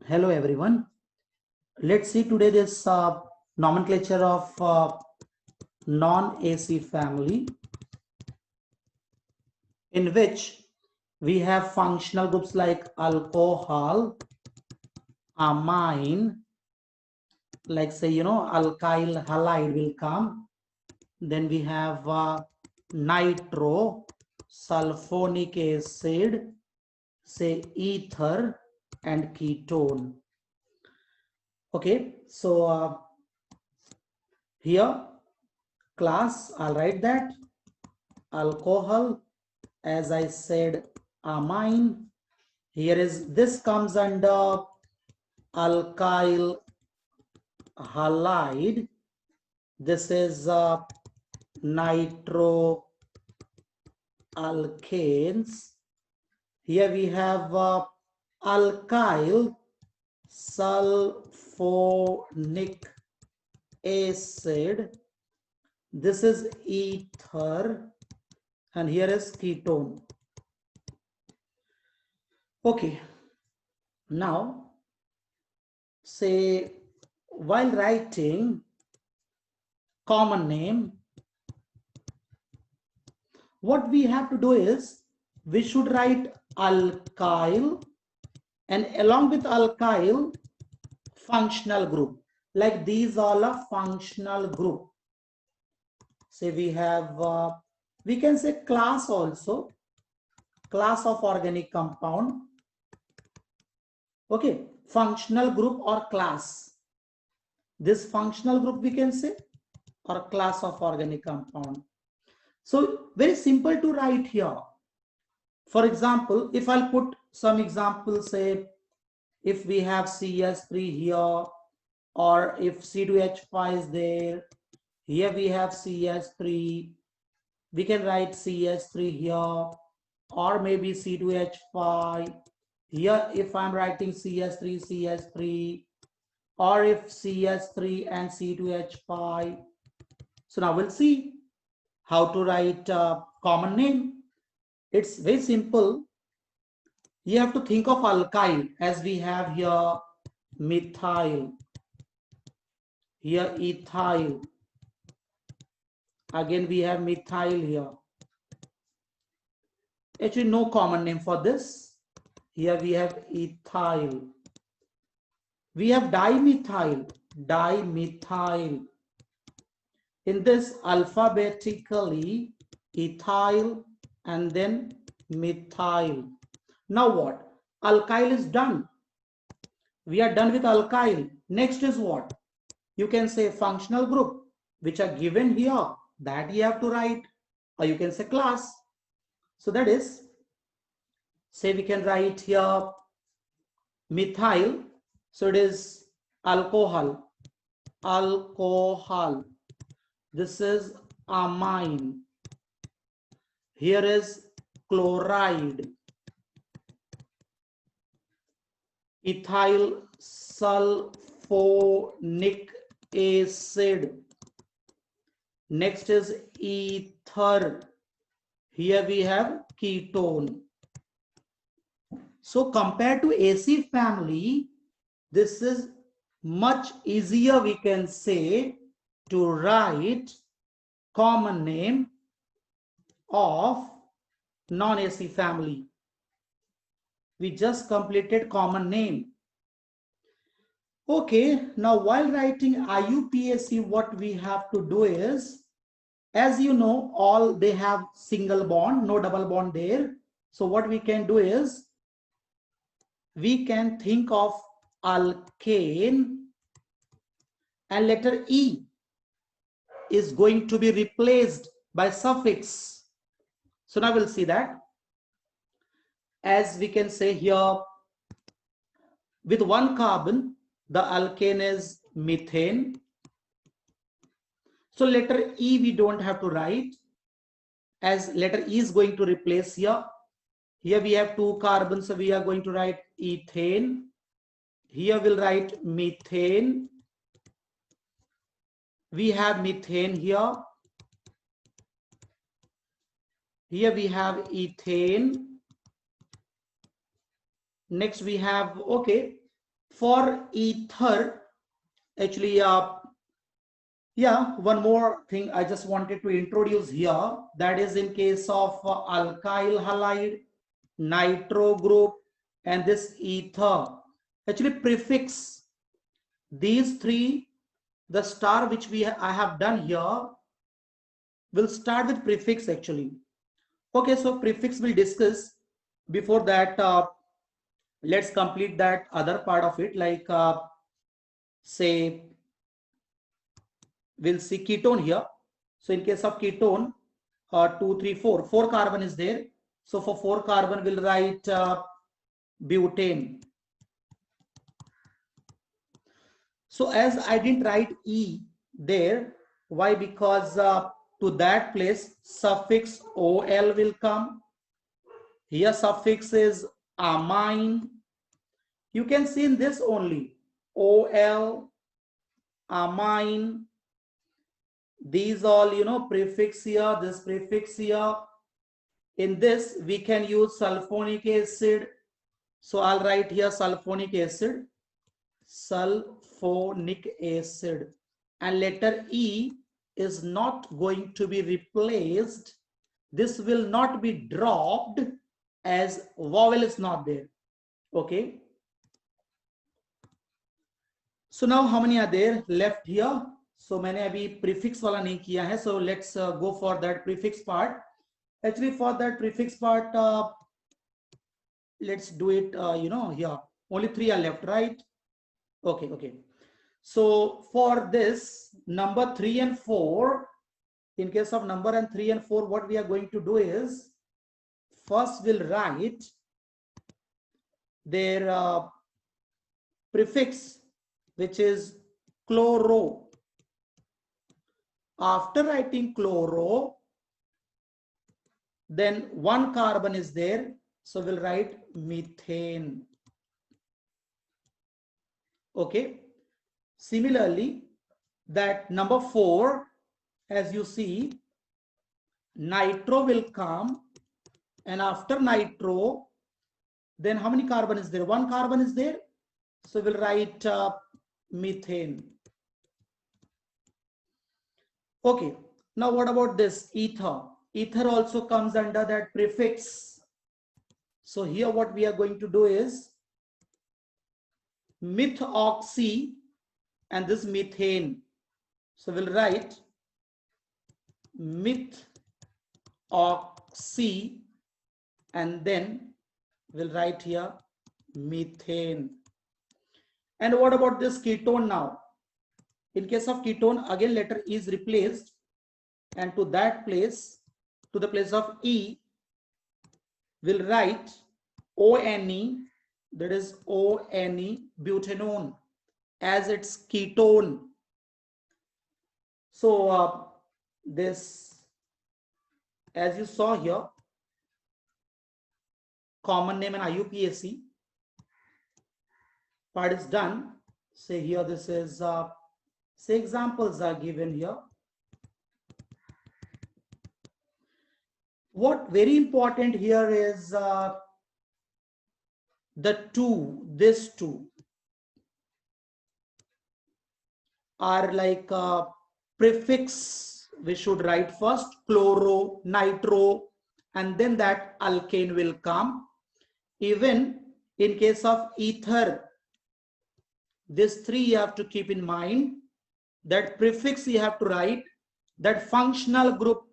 Hello everyone. Let's see today this nomenclature of non-AC family, in which we have functional groups like alcohol, amine, like say alkyl halide will come. Then we have nitro, sulfonic acid, say ether, and ketone. Okay, so here class, I'll write that alcohol, as I said, amine. Here is, this comes under alkyl halide. This is nitro alkanes. Here we have alkyl sulfonic acid. This is ether, and here is ketone. Okay, now say while writing common name, what we have to do is we should write alkyl, and along with alkyl functional group, like these all are functional group. Say we have we can say class also, class of organic compound. Okay, functional group or class. This functional group we can say, or class of organic compound. So very simple to write here. For example, if I'll put some examples, say if we have CS3 here, or if C2H5 is there, here we have CS3, we can write CS3 here, or maybe C2H5. Here if I'm writing CS3, or if CS3 and C2H5. So now we'll see how to write a common name. It's very simple. You have to think of alkyl, as we have here methyl, here ethyl, again we have methyl here. Actually no common name for this. Here we have ethyl. We have dimethyl. In this alphabetically ethyl and then methyl. Now what? Alkyl is done. We are done with alkyl. Next is what? You can say functional group, which are given here, that you have to write, or you can say class. So that is, say we can write here methyl. So it is alcohol. This is amine. Here is chloride. Ethyl sulfonic acid. Next is ether. Here we have ketone. So compared to AC family, this is much easier, we can say, to write common name of non-AC family. We just completed common name. Okay, now while writing IUPAC, what we have to do is, as you know, all they have single bond, no double bond there. So what we can do is, we can think of alkane, and letter E is going to be replaced by suffix. So now we'll see that. As we can say here, with one carbon, the alkane is methane. So letter E we don't have to write, as letter E is going to replace here. Here we have two carbons, so we are going to write ethane. Here we'll write methane. We have methane here. Here we have ethane. Next we have, okay, For ether, actually, yeah, one more thing I just wanted to introduce here. That is in case of alkyl halide, nitro group, and this ether. Actually, prefix these three, the star which I have done here will start with prefix actually. Okay, so prefix we'll discuss. Before that, let's complete that other part of it, like say we'll see ketone here. So in case of ketone, 2 3 4 4 carbon is there. So for 4 carbon we'll write butane. So as I didn't write E there, why? Because to that place suffix OL will come. Here suffix is amine. You can see in this only OL, amine. These all, you know, prefix here, this prefix here. In this we can use sulfonic acid. So I'll write here sulfonic acid, sulfonic acid, and letter E is not going to be replaced. This will not be dropped as vowel is not there. Okay. So now how many are there left here? So मैंने अभी prefix वाला नहीं किया है. So let's go for that prefix part. Actually, for that prefix part, let's do it. You know, here only 3 are left, right? Okay, okay. So for this number 3 and 4, in case of number and 3 and 4, what we are going to do is first we'll write their prefix, which is chloro. After writing chloro, then 1 carbon is there. So we'll write methane. Okay. Similarly, that number 4, as you see, nitro will come, and after nitro, then how many carbon is there? 1 carbon is there. So we'll write methane. Okay. Now what about this ether? Ether also comes under that prefix. So here what we are going to do is methoxy and this methane. So we'll write methoxy and then we'll write here methane. And what about this ketone now? In case of ketone, again letter E is replaced, and to that place, to the place of E, we'll write ONE, that is ONE, butanone, as its ketone. So this, as you saw here, common name and IUPAC part is done. Say here this is, say examples are given here. What very important here is the two, this two are like prefix. We should write first chloro, nitro, and then that alkane will come. Even in case of ether, these 3 you have to keep in mind. That prefix you have to write, that functional group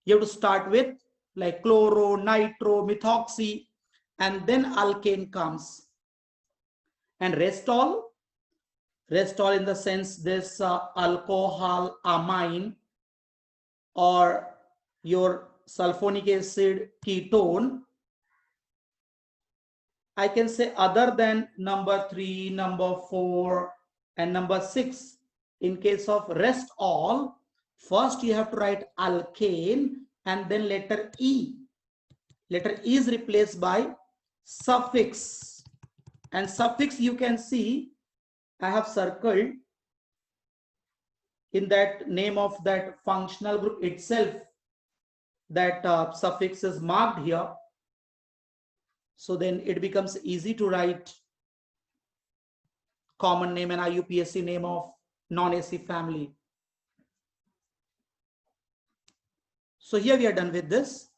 you have to start with, like chloro, nitro, methoxy, and then alkane comes. And rest all in the sense this alcohol, amine, or your sulfonic acid, ketone, I can say other than number 3, number 4, and number 6. In case of rest all, first you have to write alkane and then letter E. Letter E is replaced by suffix. And suffix you can see, I have circled in that name of that functional group itself. That suffix is marked here. So then it becomes easy to write common name and IUPAC name of non-AC family. So here we are done with this.